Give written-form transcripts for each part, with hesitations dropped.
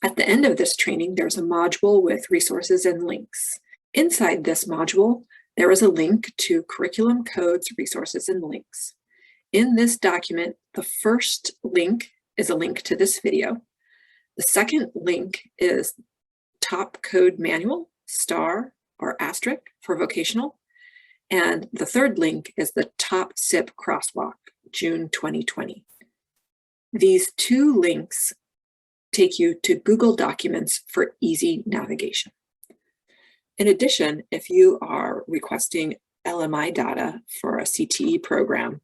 At the end of this training, there's a module with resources and links. Inside this module, there is a link to curriculum codes, resources, and links. In this document, the first link is a link to this video. The second link is top code manual, star or asterisk for vocational. And the third link is the top CIP Crosswalk, June 2020. These two links take you to Google Documents for easy navigation. In addition, if you are requesting LMI data for a CTE program,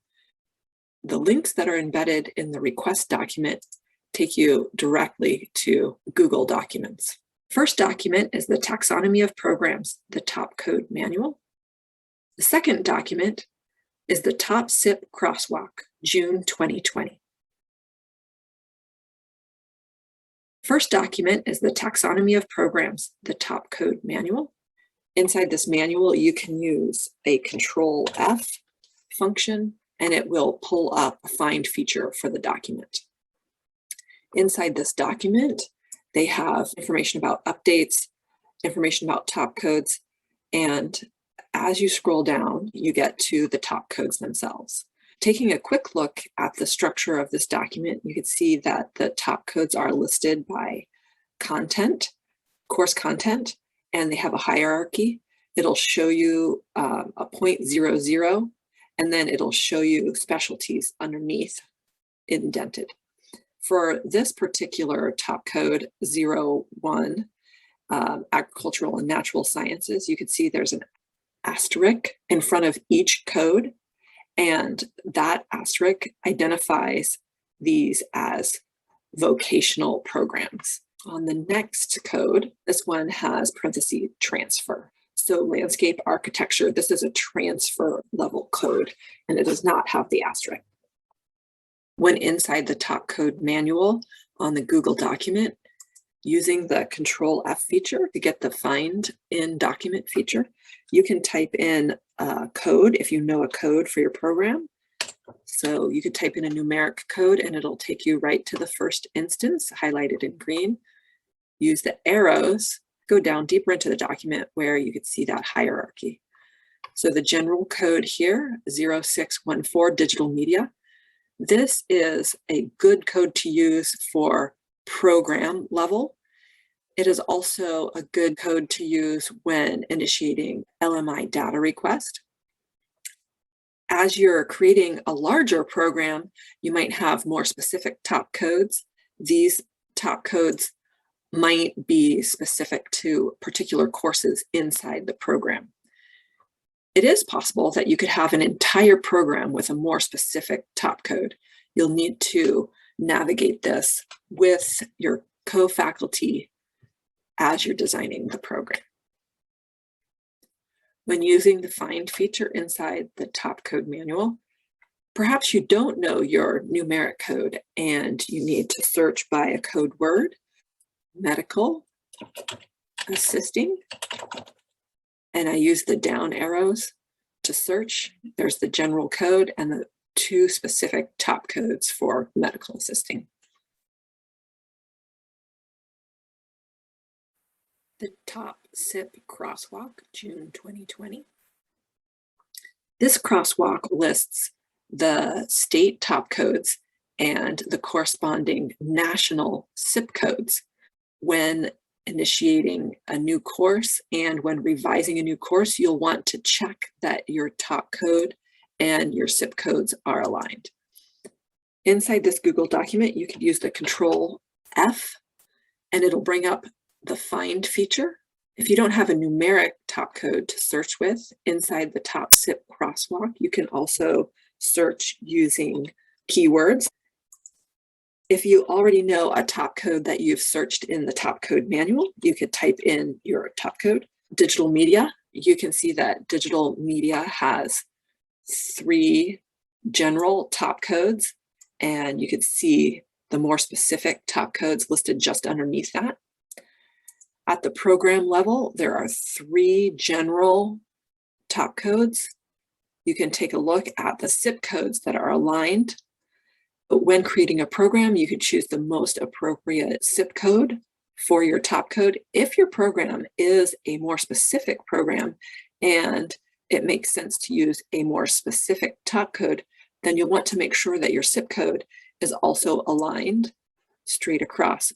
the links that are embedded in the request document take you directly to Google Documents. First document is the Taxonomy of Programs, the Top Code Manual. The second document is the Top CIP Crosswalk, June 2020. First document is the Taxonomy of Programs, the Top Code Manual. Inside this manual, you can use a Control F function, and it will pull up a find feature for the document. Inside this document, they have information about updates, information about top codes, and as you scroll down, you get to the top codes themselves. Taking a quick look at the structure of this document, you can see that the top codes are listed by content, course content, and they have a hierarchy. It'll show you a 0.00, and then it'll show you specialties underneath indented. For this particular top code 01, agricultural and natural sciences, you can see there's an asterisk in front of each code, and that asterisk identifies these as vocational programs. On the next code, this one has parentheses transfer. So landscape architecture, this is a transfer level code, and it does not have the asterisk. When inside the top code manual on the Google document, using the Control F feature to get the find in document feature, you can type in a code if you know a code for your program. So you could type in a numeric code and it'll take you right to the first instance highlighted in green. Use the arrows, go down deeper into the document where you could see that hierarchy. So the general code here, 0614 digital media. This is a good code to use for program level. It is also a good code to use when initiating LMI data request. As you're creating a larger program, you might have more specific top codes. These top codes might be specific to particular courses inside the program. It is possible that you could have an entire program with a more specific top code. You'll need to navigate this with your co-faculty as you're designing the program. When using the find feature inside the top code manual, perhaps you don't know your numeric code and you need to search by a code word, medical, assisting, and I use the down arrows to search. There's the general code and the two specific top codes for medical assisting. The top CIP Crosswalk, June 2020. This crosswalk lists the state top codes and the corresponding national CIP codes. When initiating a new course and when revising a new course, you'll want to check that your top code and your CIP codes are aligned. Inside this Google document, you could use the Control F and it'll bring up the find feature. If you don't have a numeric top code to search with inside the top CIP crosswalk, you can also search using keywords. If you already know a top code that you've searched in the top code manual, you could type in your top code. Digital media, you can see that digital media has 3 general top codes, and you could see the more specific top codes listed just underneath that. At the program level, there are 3 general top codes. You can take a look at the CIP codes that are aligned. But when creating a program, you could choose the most appropriate CIP code for your top code. If your program is a more specific program and it makes sense to use a more specific top code, then you'll want to make sure that your CIP code is also aligned straight across.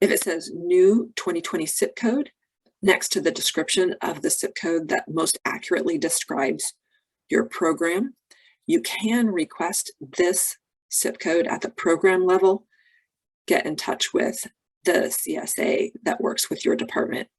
If it says new 2020 CIP code next to the description of the CIP code that most accurately describes your program, you can request this CIP code at the program level. Get in touch with the CSA that works with your department